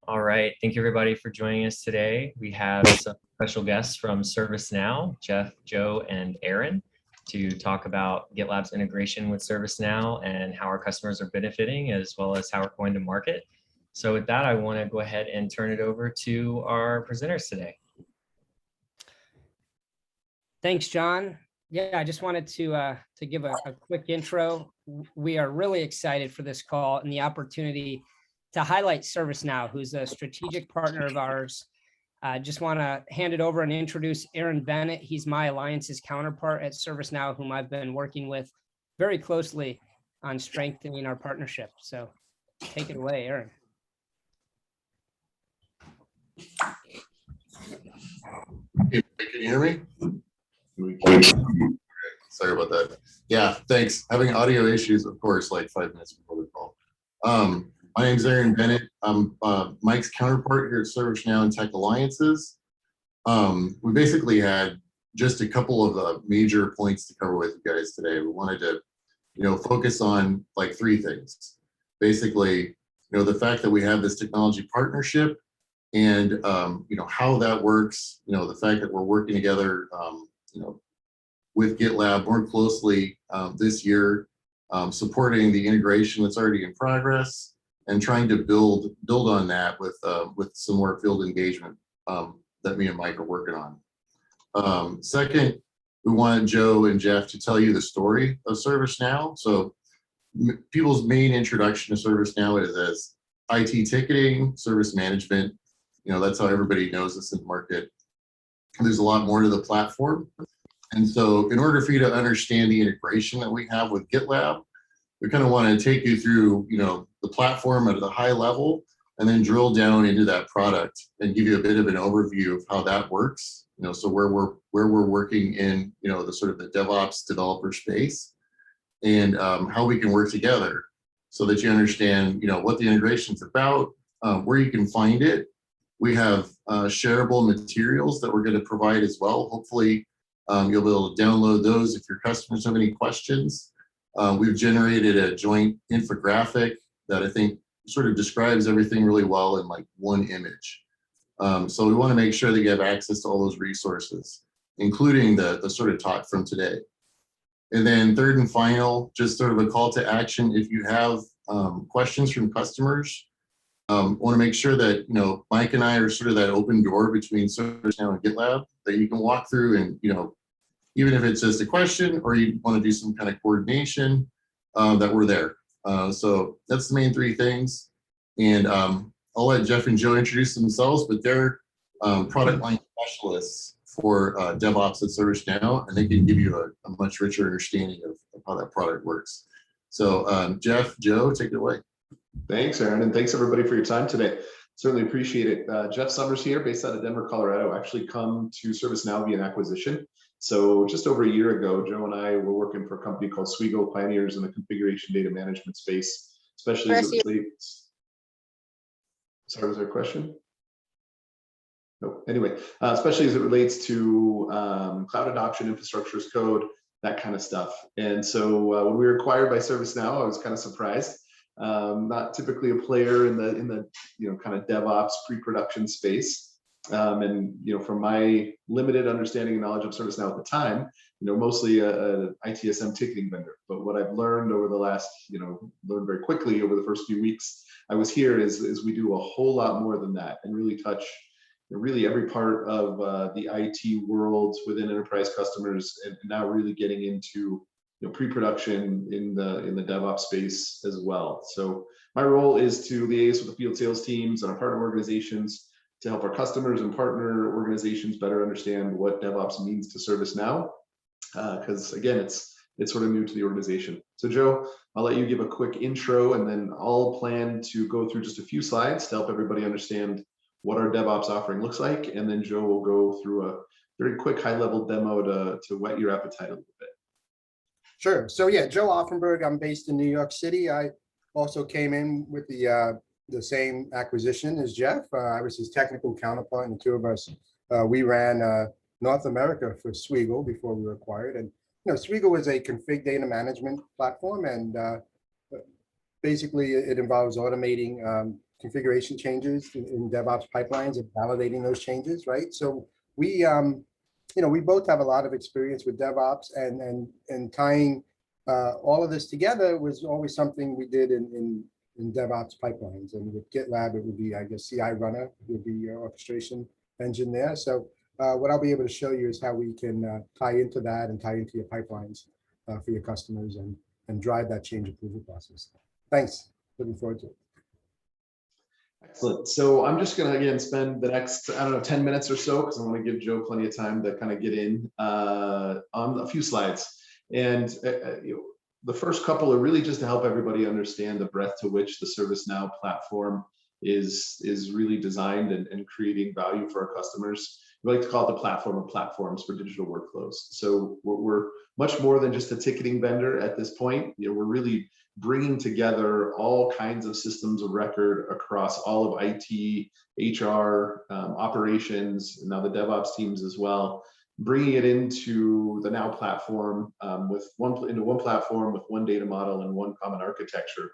All right, thank you everybody for joining us today. We have some special guests from ServiceNow, Jeff, Joe, and Aaron, to talk about GitLab's integration with ServiceNow and how our customers are benefiting, as well as how we're going to market. So with that, I want to go ahead and turn it over to our presenters today. Thanks, John. Yeah, I just wanted to give a quick intro. We are really excited for this call and the opportunity to highlight ServiceNow, who's a strategic partner of ours. I just want to hand it over and introduce Aaron Bennett. He's my alliance's counterpart at ServiceNow, whom I've been working with very closely on strengthening our partnership. So take it away, Aaron. Hey, can you hear me? Sorry about that. Yeah, thanks. Having audio issues, of course, like 5 minutes before the call. My name's Aaron Bennett. I'm Mike's counterpart here at ServiceNow and Tech Alliances. We basically had just a couple of major points to cover with you guys today. We wanted to, focus on like 3 things. Basically, the fact that we have this technology partnership and, how that works, the fact that we're working together, with GitLab more closely this year, supporting the integration that's already in progress, and trying to build on that with some more field engagement that me and Mike are working on. Second, we wanted Joe and Jeff to tell you the story of ServiceNow. So people's main introduction to ServiceNow is as IT ticketing, service management. That's how everybody knows us in the market. There's a lot more to the platform. And so in order for you to understand the integration that we have with GitLab, we kind of want to take you through, the platform at a high level, and then drill down into that product and give you a bit of an overview of how that works. So where we're working in, the sort of the DevOps developer space, and how we can work together so that you understand, what the integration's about, where you can find it. We have shareable materials that we're going to provide as well. Hopefully, you'll be able to download those if your customers have any questions. We've generated a joint infographic that I think sort of describes everything really well in like one image. So we want to make sure that you have access to all those resources, including the sort of talk from today. And then third and final, just sort of a call to action. If you have questions from customers, want to make sure that, Mike and I are sort of that open door between ServiceNow and GitLab that you can walk through and, even if it's just a question or you want to do some kind of coordination, that we're there. So that's the main 3 things. And I'll let Jeff and Joe introduce themselves, but they're product line specialists for DevOps at ServiceNow, and they can give you a much richer understanding of how that product works. So Jeff, Joe, take it away. Thanks, Aaron, and thanks everybody for your time today. Certainly appreciate it. Jeff Summers here, based out of Denver, Colorado. Actually come to ServiceNow via an acquisition. So just over a year ago, Joe and I were working for a company called Swigo, pioneers in the configuration data management space, especially as it relates. Sorry, was there a question? No. Anyway, especially as it relates to cloud adoption, infrastructure as code, that kind of stuff. And so when we were acquired by ServiceNow, I was kind of surprised. Not typically a player in the kind of DevOps pre-production space. And from my limited understanding and knowledge of ServiceNow at the time, mostly a ITSM ticketing vendor. But what I've learned over the last, learned very quickly over the first few weeks I was here is we do a whole lot more than that and really touch really every part of the IT world within enterprise customers, and now really getting into pre-production in the DevOps space as well. So my role is to liaise with the field sales teams and our partner organizations to help our customers and partner organizations better understand what DevOps means to ServiceNow, because again, it's sort of new to the organization. So Joe, I'll let you give a quick intro, and then I'll plan to go through just a few slides to help everybody understand what our DevOps offering looks like, and then Joe will go through a very quick high-level demo to whet your appetite a little bit. Sure. So yeah, Joe Offenberg. I'm based in New York City. I also came in with the same acquisition as Jeff. I was his technical counterpart, and the 2 of us, we ran North America for Swigo before we were acquired. And Swigo is a config data management platform, and basically it involves automating configuration changes in DevOps pipelines and validating those changes, right? So we, we both have a lot of experience with DevOps, and tying all of this together was always something we did in DevOps pipelines. And with GitLab, it would be, I guess, CI runner would be your orchestration engine there. So what I'll be able to show you is how we can tie into that and tie into your pipelines for your customers and drive that change approval process. Thanks. Looking forward to it. Excellent. So I'm just going to, again, spend the next, 10 minutes or so, because I want to give Joe plenty of time to kind of get in on a few slides. And the first couple are really just to help everybody understand the breadth to which the ServiceNow platform is really designed and creating value for our customers. We like to call it the platform of platforms for digital workflows. So we're much more than just a ticketing vendor at this point. We're really bringing together all kinds of systems of record across all of IT, HR, operations, and now the DevOps teams as well, bringing it into the Now platform into one platform with one data model and one common architecture.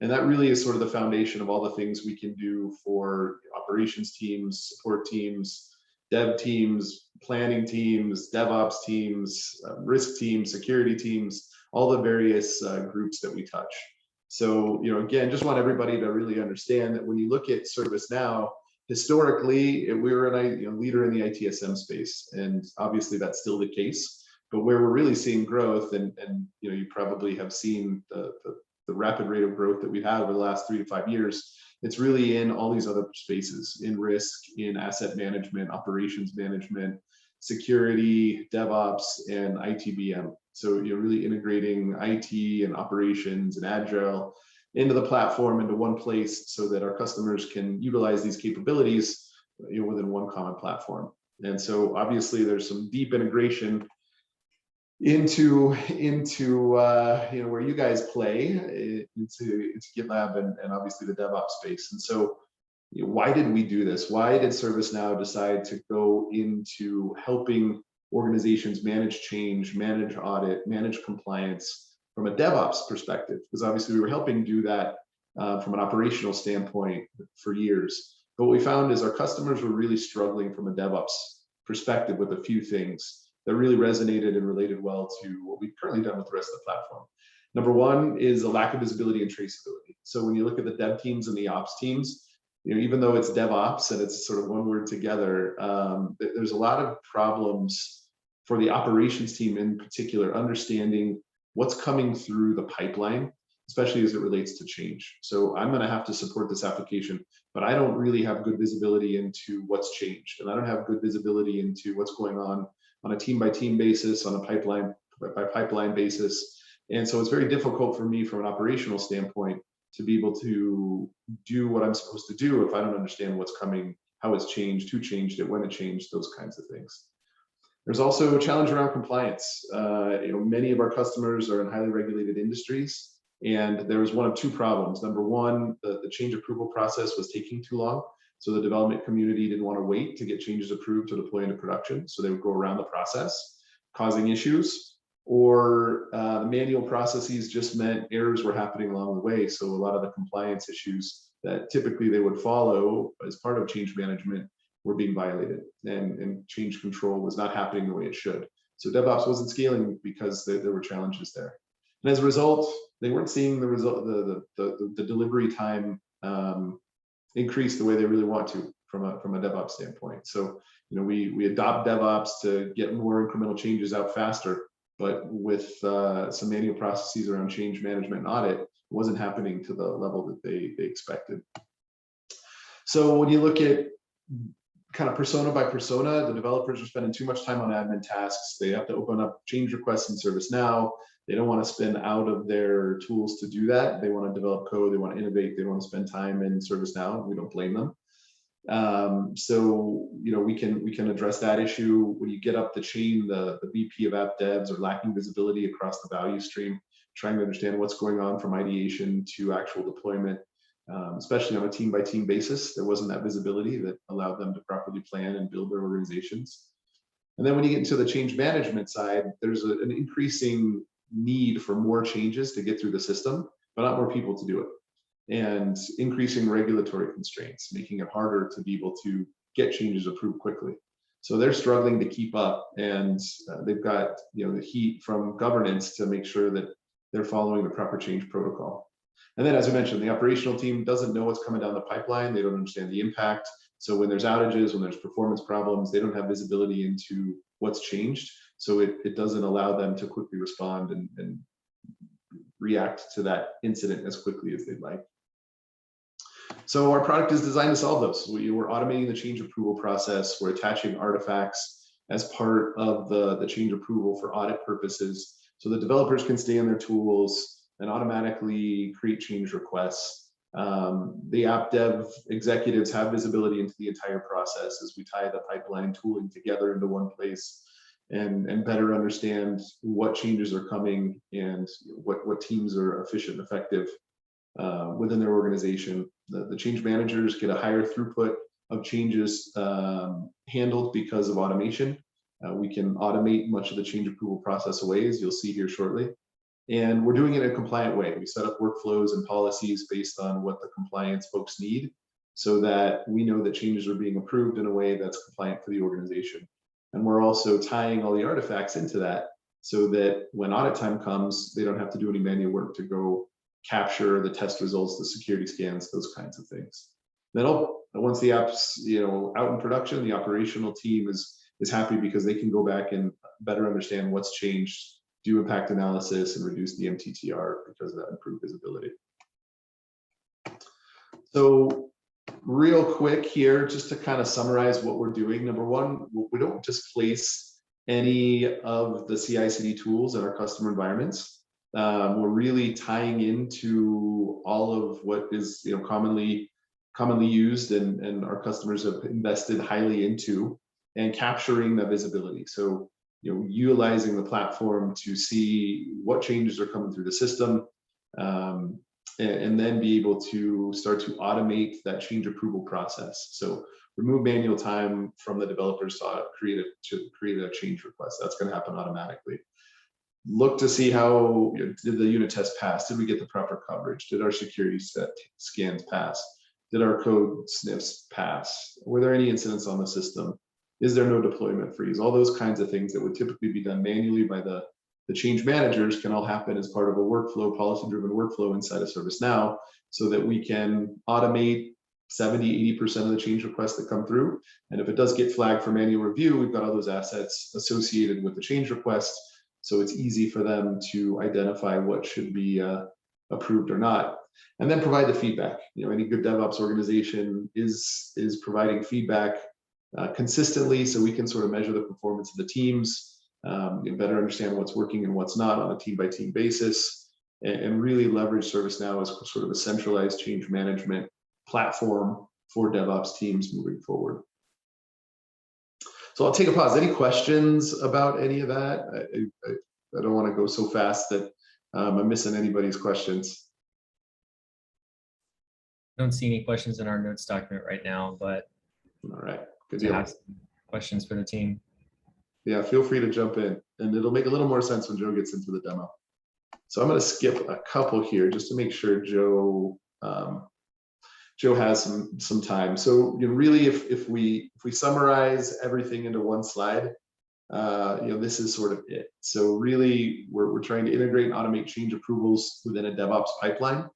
And that really is sort of the foundation of all the things we can do for operations teams, support teams, dev teams, planning teams, DevOps teams, risk teams, security teams, all the various groups that we touch. So, again, just want everybody to really understand that when you look at ServiceNow, historically, we were a leader in the ITSM space, and obviously that's still the case. But where we're really seeing growth, and you probably have seen the rapid rate of growth that we've had over the last 3 to 5 years, it's really in all these other spaces, in risk, in asset management, operations management, security, DevOps, and ITBM. So you're really integrating IT and operations and Agile into the platform, into one place, so that our customers can utilize these capabilities within one common platform. And so obviously there's some deep integration into where you guys play, into GitLab and obviously the DevOps space. And so why did we do this? Why did ServiceNow decide to go into helping organizations manage change, manage audit, manage compliance from a DevOps perspective? Because obviously we were helping do that from an operational standpoint for years. But what we found is our customers were really struggling from a DevOps perspective with a few things that really resonated and related well to what we've currently done with the rest of the platform. Number one is a lack of visibility and traceability. So when you look at the dev teams and the ops teams, even though it's DevOps and it's sort of one word together, there's a lot of problems for the operations team in particular, understanding what's coming through the pipeline, especially as it relates to change. So I'm going to have to support this application, but I don't really have good visibility into what's changed. And I don't have good visibility into what's going on a team by team basis, on a pipeline by pipeline basis. And so it's very difficult for me from an operational standpoint to be able to do what I'm supposed to do if I don't understand what's coming, how it's changed, who changed it, when it changed, those kinds of things. There's also a challenge around compliance. Many of our customers are in highly regulated industries, and there was one of two problems. Number one, the change approval process was taking too long. So the development community didn't want to wait to get changes approved to deploy into production. So they would go around the process, causing issues. Or the manual processes just meant errors were happening along the way. So a lot of the compliance issues that typically they would follow as part of change management were being violated, and change control was not happening the way it should. So DevOps wasn't scaling because there were challenges there. And as a result, they weren't seeing the result, the delivery time increase the way they really want to from a DevOps standpoint. So we adopt DevOps to get more incremental changes out faster, but with some manual processes around change management and audit, it wasn't happening to the level that they expected. So when you look at kind of persona by persona, the developers are spending too much time on admin tasks. They have to open up change requests in ServiceNow. They don't want to spend out of their tools to do that. They want to develop code. They want to innovate. They want to spend time in ServiceNow. We don't blame them. So we can address that issue. When you get up the chain, the VP of app devs are lacking visibility across the value stream, trying to understand what's going on from ideation to actual deployment, especially on a team by team basis. There wasn't that visibility that allowed them to properly plan and build their organizations. And then when you get into the change management side, there's an increasing need for more changes to get through the system, but not more people to do it. and increasing regulatory constraints, making it harder to be able to get changes approved quickly. So they're struggling to keep up, and they've got the heat from governance to make sure that they're following the proper change protocol. And then, as I mentioned, the operational team doesn't know what's coming down the pipeline. They don't understand the impact. So when there's outages, when there's performance problems, they don't have visibility into what's changed. So it doesn't allow them to quickly respond and react to that incident as quickly as they'd like. So our product is designed to solve those. We're automating the change approval process. We're attaching artifacts as part of the change approval for audit purposes, so the developers can stay in their tools and automatically create change requests. The app dev executives have visibility into the entire process as we tie the pipeline tooling together into one place and better understand what changes are coming and what teams are efficient and effective within their organization. The change managers get a higher throughput of changes handled because of automation. We can automate much of the change approval process away, as you'll see here shortly. And we're doing it in a compliant way. We set up workflows and policies based on what the compliance folks need, so that we know that changes are being approved in a way that's compliant for the organization. And we're also tying all the artifacts into that, so that when audit time comes, they don't have to do any manual work to go capture the test results, the security scans, those kinds of things. Then once the app's out in production, the operational team is happy because they can go back and better understand what's changed, do impact analysis, and reduce the MTTR because of that improved visibility. So real quick here, just to kind of summarize what we're doing. Number one, we don't displace any of the CI/CD tools in our customer environments. We're really tying into all of what is commonly used and our customers have invested highly into, and capturing the visibility. So utilizing the platform to see what changes are coming through the system, and then be able to start to automate that change approval process. So remove manual time from the developers to create a change request. That's going to happen automatically. Look to see how did the unit test pass? Did we get the proper coverage? Did our security scans pass? Did our code sniffs pass? Were there any incidents on the system? Is there no deployment freeze? All those kinds of things that would typically be done manually by the change managers can all happen as part of a workflow, policy-driven workflow inside of ServiceNow, so that we can automate 70–80% of the change requests that come through. And if it does get flagged for manual review, we've got all those assets associated with the change request, so it's easy for them to identify what should be approved or not, and then provide the feedback. Any good DevOps organization is providing feedback consistently, so we can sort of measure the performance of the teams, better understand what's working and what's not on a team-by-team basis, and really leverage ServiceNow as sort of a centralized change management platform for DevOps teams moving forward. So I'll take a pause. Any questions about any of that? I don't want to go so fast that I'm missing anybody's questions. I don't see any questions in our notes document right now, but all right, good to deal. have questions for the team. Yeah, feel free to jump in, and it'll make a little more sense when Joe gets into the demo. So I'm going to skip a couple here just to make sure Joe has some time. So really, if we summarize everything into one slide, this is sort of it. So really, we're trying to integrate and automate change approvals within a DevOps pipeline,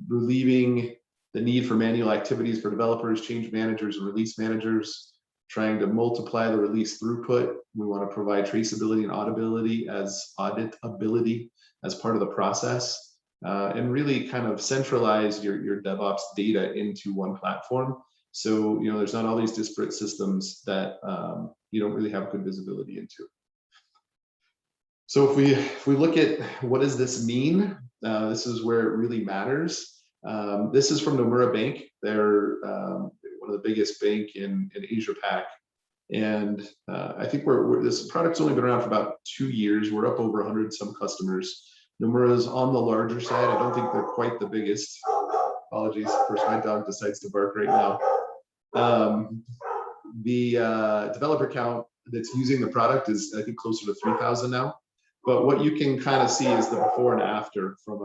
relieving the need for manual activities for developers, change managers, and release managers, trying to multiply the release throughput. We want to provide traceability and auditability as part of the process, and really kind of centralize your DevOps data into one platform. So there's not all these disparate systems that you don't really have good visibility into. So if we look at what does this mean, this is where it really matters. This is from Nomura Bank. They're one of the biggest bank in Asia Pac, and I think this product's only been around for about 2 years. We're up over 100 some customers. Nomura's on the larger side. I don't think they're quite the biggest. Apologies, of course, my dog decides to bark right now. The developer count that's using the product is, I think, closer to 3,000 now. But what you can kind of see is the before and after from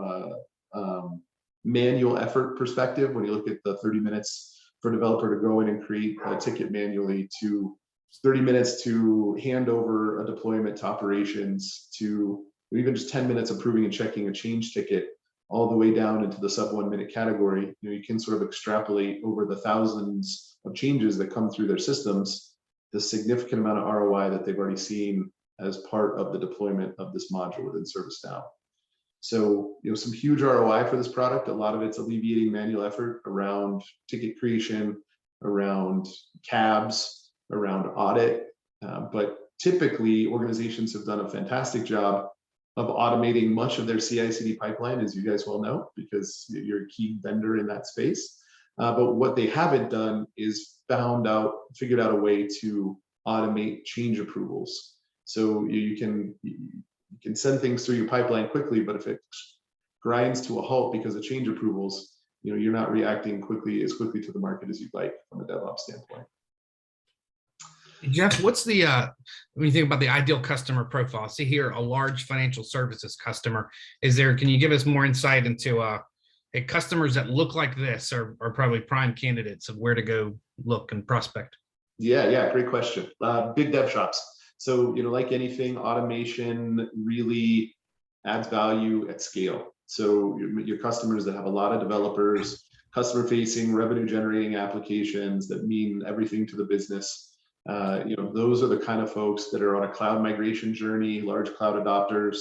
manual effort perspective, when you look at the 30 minutes for a developer to go in and create a ticket manually, to 30 minutes to hand over a deployment to operations, to even just 10 minutes approving and checking a change ticket, all the way down into the sub 1 minute category, you can sort of extrapolate over the thousands of changes that come through their systems, the significant amount of ROI that they've already seen as part of the deployment of this module within ServiceNow. So, some huge ROI for this product. A lot of it's alleviating manual effort around ticket creation, around cabs, around audit. But typically, organizations have done a fantastic job of automating much of their CI/CD pipeline, as you guys well know, because you're a key vendor in that space. But what they haven't done is figured out a way to automate change approvals. So you can send things through your pipeline quickly, but if it grinds to a halt because of change approvals, you're not reacting as quickly to the market as you'd like from a DevOps standpoint. Jeff, what's the when you think about the ideal customer profile? I see here a large financial services customer. Can you give us more insight into customers that look like this are probably prime candidates of where to go look and prospect? Yeah, great question. Big dev shops. So, like anything, automation really adds value at scale. So your customers that have a lot of developers, customer facing, revenue generating applications that mean everything to the business. Those are the kind of folks that are on a cloud migration journey, large cloud adopters.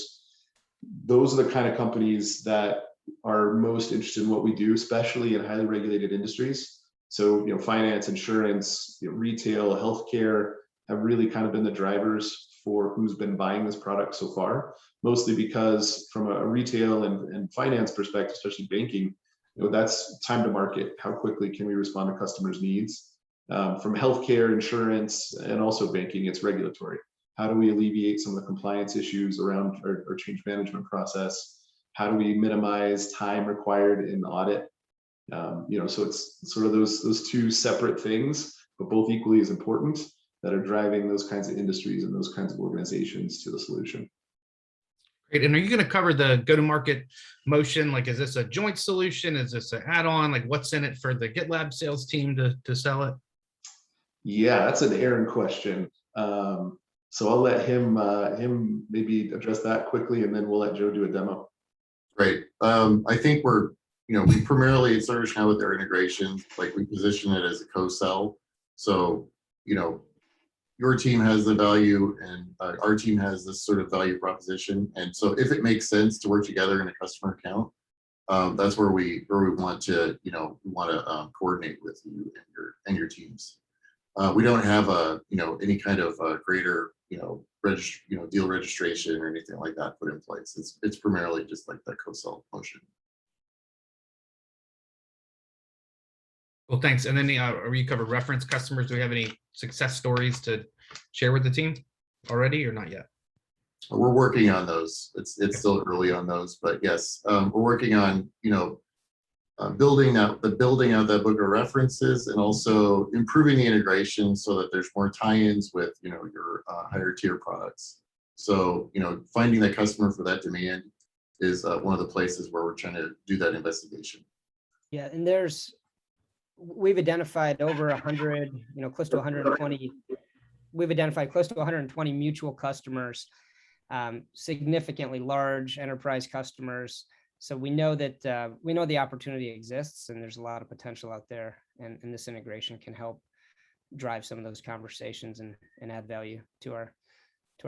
Those are the kind of companies that are most interested in what we do, especially in highly regulated industries. So, finance, insurance, retail, healthcare have really kind of been the drivers for who's been buying this product so far, mostly because from a retail and finance perspective, especially banking, that's time to market. How quickly can we respond to customers' needs? From healthcare, insurance, and also banking, it's regulatory. How do we alleviate some of the compliance issues around our change management process? How do we minimize time required in audit? So it's sort of those two separate things, but both equally as important, that are driving those kinds of industries and those kinds of organizations to the solution. Great. And are you going to cover the go-to-market motion? Like, is this a joint solution? Is this an add-on? Like, what's in it for the GitLab sales team to sell it? Yeah, that's an Aaron question. So I'll let him maybe address that quickly, and then we'll let Joe do a demo. Great. I think we primarily at ServiceNow with their integration, like we position it as a co-sell. So, your team has the value and our team has this sort of value proposition. And so if it makes sense to work together in a customer account, that's where we want to, coordinate with you and your teams. We don't have any kind of greater, deal registration or anything like that put in place. It's primarily just like that co-sell motion. Well, thanks. And then you cover reference customers. Do we have any success stories to share with the team already or not yet? We're working on those. It's still early on those, but yes, we're working on, building out that book of references and also improving the integration so that there's more tie-ins with, your higher tier products. So, finding that customer for that demand is one of the places where we're trying to do that investigation. Yeah, and we've identified over 100, close to 120. We've identified close to 120 mutual customers, significantly large enterprise customers. So we know that the opportunity exists, and there's a lot of potential out there, and this integration can help drive some of those conversations and add value to our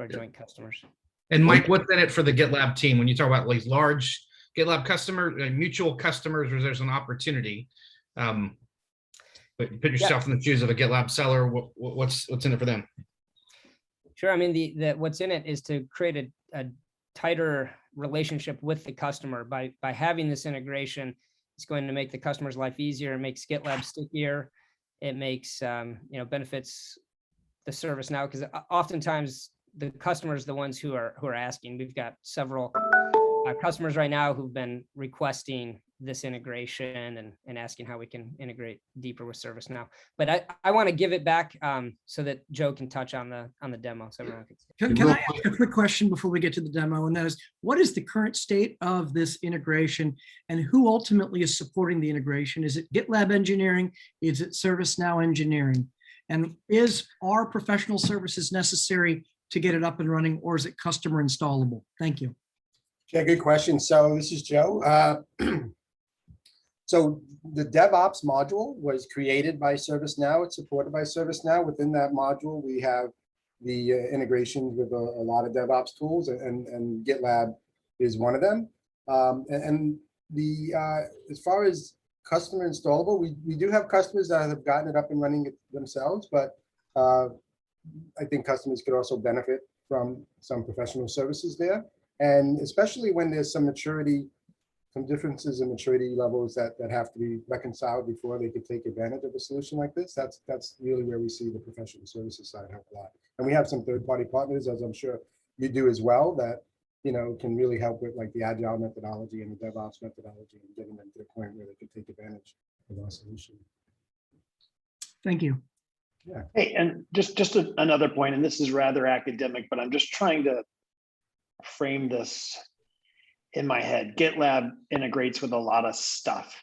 joint customers. And Mike, what's in it for the GitLab team when you talk about these large GitLab customers, mutual customers, where there's an opportunity? But you put yourself in the shoes of a GitLab seller. What's in it for them? Sure. I mean, what's in it is to create a tighter relationship with the customer. By having this integration, it's going to make the customer's life easier. It makes GitLab stickier. It makes benefits the ServiceNow, because oftentimes the customer is the ones who are asking. We've got several customers right now who've been requesting this integration and asking how we can integrate deeper with ServiceNow. But I want to give it back so that Joe can touch on the demo. So everyone can see. Can I ask a quick question before we get to the demo? And that is, what is the current state of this integration and who ultimately is supporting the integration? Is it GitLab engineering? Is it ServiceNow engineering? And are professional services necessary to get it up and running, or is it customer installable? Thank you. Yeah, good question. So this is Joe. So the DevOps module was created by ServiceNow. It's supported by ServiceNow. Within that module, we have the integrations with a lot of DevOps tools, and GitLab is one of them. As far as customer installable, we do have customers that have gotten it up and running it themselves, but I think customers could also benefit from some professional services there. And especially when there's some differences in maturity levels that have to be reconciled before they could take advantage of a solution like this. That's really where we see the professional services side help a lot. And we have some third-party partners, as I'm sure you do as well, that can really help with like the agile methodology and the DevOps methodology and getting them to the point where they can take advantage of our solution. Thank you. Yeah. Hey, and just another point, and this is rather academic, but I'm just trying to frame this in my head. GitLab integrates with a lot of stuff.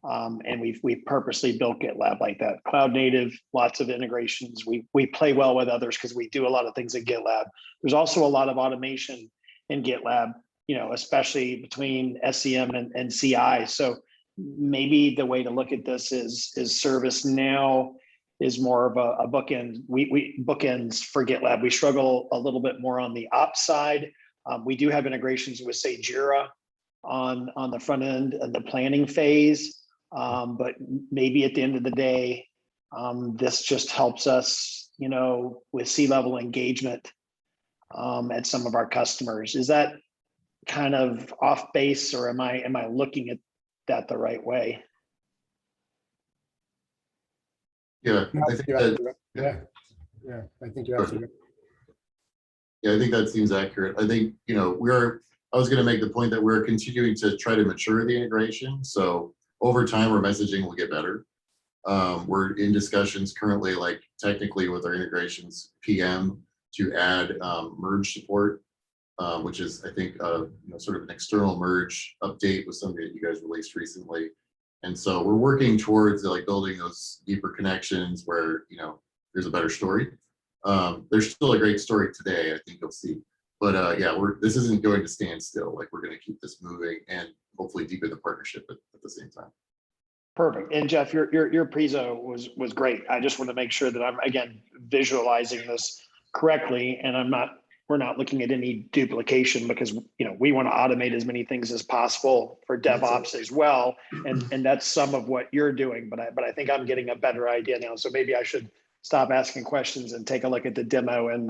And we've purposely built GitLab like that. Cloud native, lots of integrations. We play well with others because we do a lot of things in GitLab. There's also a lot of automation in GitLab, especially between SCM and CI. So maybe the way to look at this is ServiceNow is more of a bookend. We bookends for GitLab. We struggle a little bit more on the ops side. We do have integrations with, say, Jira on the front end and the planning phase. But maybe at the end of the day, this just helps us, with C-level engagement at some of our customers. Is that kind of off base, or am I looking at that the right way? Yeah, I think that, Yeah, I think you're absolutely right. Yeah, I think that seems accurate. I think, I was going to make the point that we're continuing to try to mature the integration. So over time, our messaging will get better. We're in discussions currently, like technically with our integrations PM to add merge support, which is, I think, sort of an external merge update with something that you guys released recently. And so we're working towards like building those deeper connections where, there's a better story. There's still a great story today, I think you'll see. But yeah, this isn't going to stand still. Like, we're going to keep this moving and hopefully deepen the partnership at the same time. Perfect. And Jeff, your preso was great. I just want to make sure that I'm, again, visualizing this correctly, and we're not looking at any duplication, because we want to automate as many things as possible for DevOps as well, and that's some of what you're doing. But I think I'm getting a better idea now. So maybe I should stop asking questions and take a look at the demo, and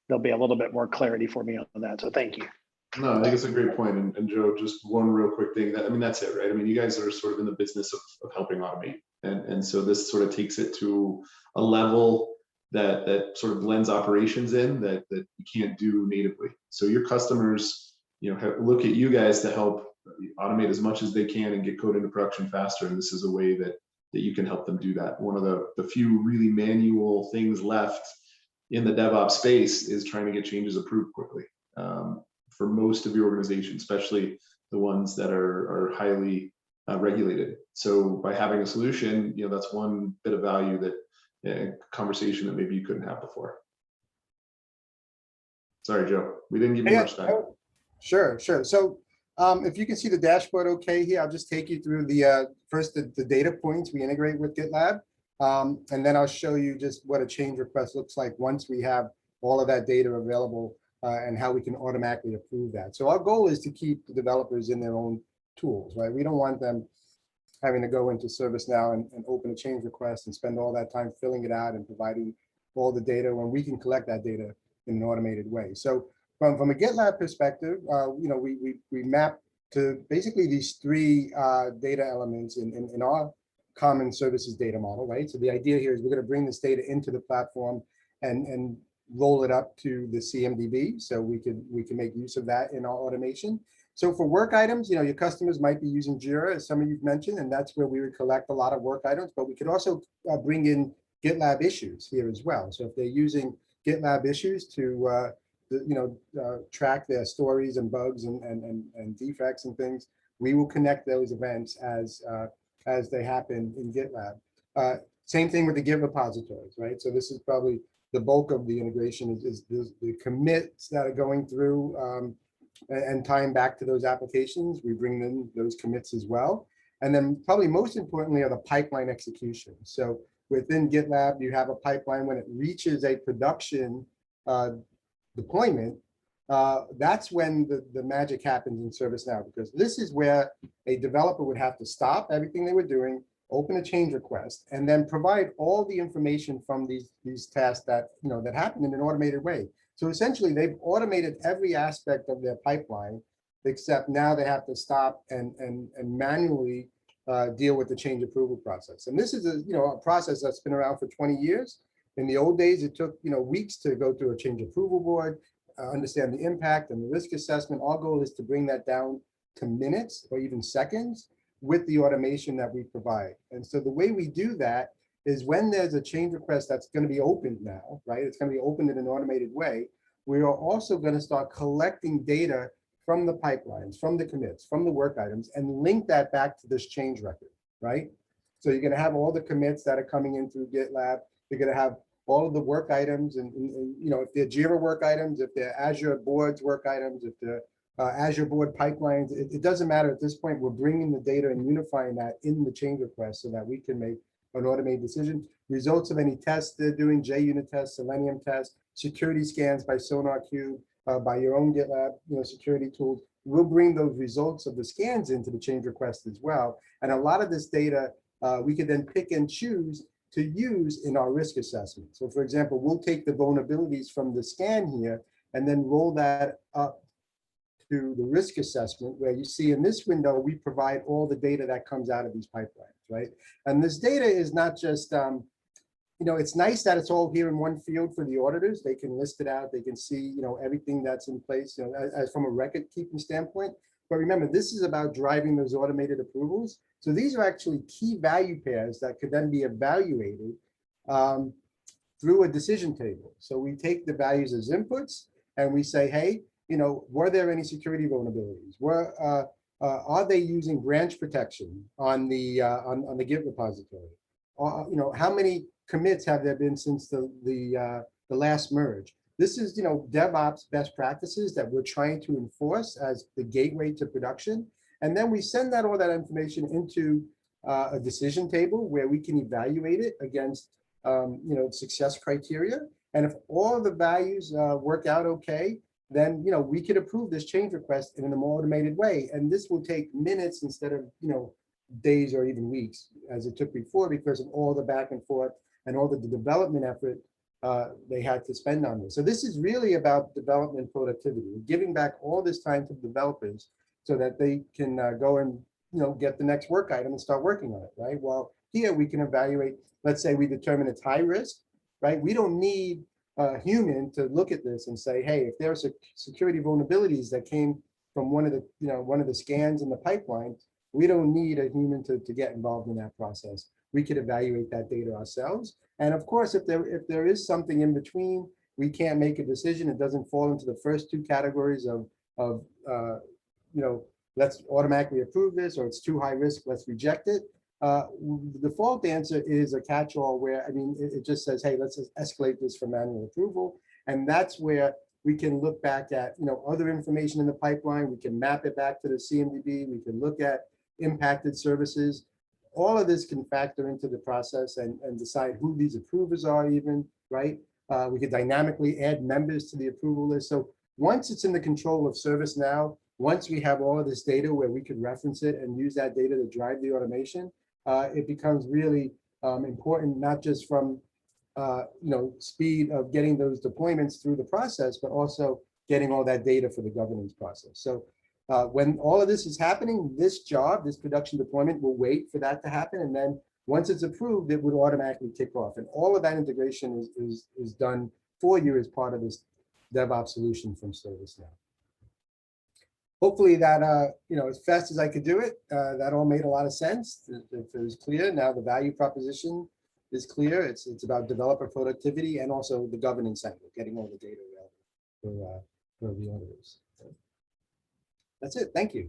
there'll be a little bit more clarity for me on that. So thank you. No, I think it's a great point. And Joe, just one real quick thing. That's it, right? You guys are sort of in the business of helping automate. And so this sort of takes it to a level that sort of blends operations in that you can't do natively. So your customers, look at you guys to help automate as much as they can and get code into production faster. And this is a way that you can help them do that. One of the few really manual things left in the DevOps space is trying to get changes approved quickly. For most of your organization, especially the ones that are highly regulated. So by having a solution, that's one bit of value that conversation that maybe you couldn't have before. Sorry, Joe, we didn't give you much time. Sure. So if you can see the dashboard okay here, I'll just take you through first the data points we integrate with GitLab. And then I'll show you just what a change request looks like once we have all of that data available, and how we can automatically approve that. So our goal is to keep the developers in their own tools, right? We don't want them having to go into ServiceNow and open a change request and spend all that time filling it out and providing all the data when we can collect that data in an automated way. So from a GitLab perspective, we map to basically these three data elements in our common services data model, right? So the idea here is we're going to bring this data into the platform and roll it up to the CMDB, so we can make use of that in our automation. So for work items, your customers might be using Jira, as some of you've mentioned, and that's where we would collect a lot of work items, but we could also bring in GitLab issues here as well. So if they're using GitLab issues to track their stories and bugs and defects and things, we will connect those events as they happen in GitLab. Same thing with the Git repositories, right? So this is probably the bulk of the integration is the commits that are going through and tying back to those applications. We bring in those commits as well. And then probably most importantly are the pipeline execution. So within GitLab, you have a pipeline when it reaches a production deployment. That's when the magic happens in ServiceNow, because this is where a developer would have to stop everything they were doing, open a change request, and then provide all the information from these tasks that that happen in an automated way. So essentially, they've automated every aspect of their pipeline, except now they have to stop and manually deal with the change approval process. And this is a process that's been around for 20 years. In the old days, it took weeks to go through a change approval board, understand the impact and the risk assessment. Our goal is to bring that down to minutes or even seconds with the automation that we provide. And so the way we do that is when there's a change request that's going to be opened now, right? It's going to be opened in an automated way. We are also going to start collecting data from the pipelines, from the commits, from the work items, and link that back to this change record, right? So you're going to have all the commits that are coming in through GitLab. You're going to have all of the work items, and if they're Jira work items, if they're Azure boards work items, if they're Azure board pipelines, it doesn't matter at this point. We're bringing the data and unifying that in the change request so that we can make an automated decision. Results of any tests they're doing, JUnit tests, Selenium tests, security scans by SonarQube, by your own GitLab security tools. We'll bring those results of the scans into the change request as well. And a lot of this data we can then pick and choose to use in our risk assessment. So for example, we'll take the vulnerabilities from the scan here and then roll that up to the risk assessment, where you see in this window, we provide all the data that comes out of these pipelines, right? And this data is not just, it's nice that it's all here in one field for the auditors. They can list it out. They can see, everything that's in place, as from a record keeping standpoint. But remember, this is about driving those automated approvals. So these are actually key value pairs that could then be evaluated through a decision table. So we take the values as inputs and we say, hey, were there any security vulnerabilities? Are they using branch protection on the Git repository? How many commits have there been since the last merge? This is DevOps best practices that we're trying to enforce as the gateway to production. And then we send all that information into a decision table where we can evaluate it against success criteria. And if all of the values work out okay, then we could approve this change request in a more automated way. And this will take minutes instead of days or even weeks, as it took before, because of all the back and forth and all the development effort they had to spend on this. So this is really about development productivity, giving back all this time to developers so that they can go and get the next work item and start working on it, right? Well, here we can evaluate. Let's say we determine it's high risk, right? We don't need a human to look at this and say, hey, if there's security vulnerabilities that came from one of the scans in the pipeline, we don't need a human to get involved in that process. We could evaluate that data ourselves. And of course, if there is something in between, we can't make a decision. It doesn't fall into the first two categories of let's automatically approve this, or it's too high risk, let's reject it. The default answer is a catch-all where, it just says, hey, let's escalate this for manual approval. And that's where we can look back at, other information in the pipeline. We can map it back to the CMDB. We can look at impacted services. All of this can factor into the process and decide who these approvers are even, right? We could dynamically add members to the approval list. So once it's in the control of ServiceNow, once we have all of this data where we could reference it and use that data to drive the automation, it becomes really important, not just from speed of getting those deployments through the process, but also getting all that data for the governance process. So when all of this is happening, this production deployment will wait for that to happen. And then once it's approved, it would automatically kick off. And all of that integration is done for you as part of this DevOps solution from ServiceNow. hopefully that, as fast as I could do it, that all made a lot of sense. If it was clear, now the value proposition is clear. It's about developer productivity and also the governance angle, getting all the data available for the auditors. That's it. Thank you.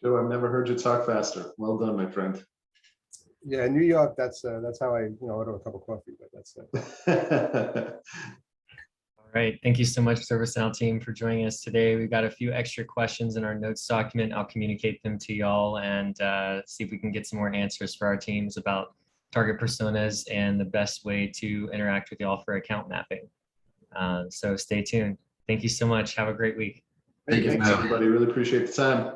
Joe, I've never heard you talk faster. Well done, my friend. Yeah, in New York, that's how I order a cup of coffee. But that's All right. Thank you so much, ServiceNow team, for joining us today. We've got a few extra questions in our notes document. I'll communicate them to y'all and see if we can get some more answers for our teams about target personas and the best way to interact with y'all for account mapping. So stay tuned. Thank you so much. Have a great week. Thank you. Thanks, everybody. Really appreciate the time.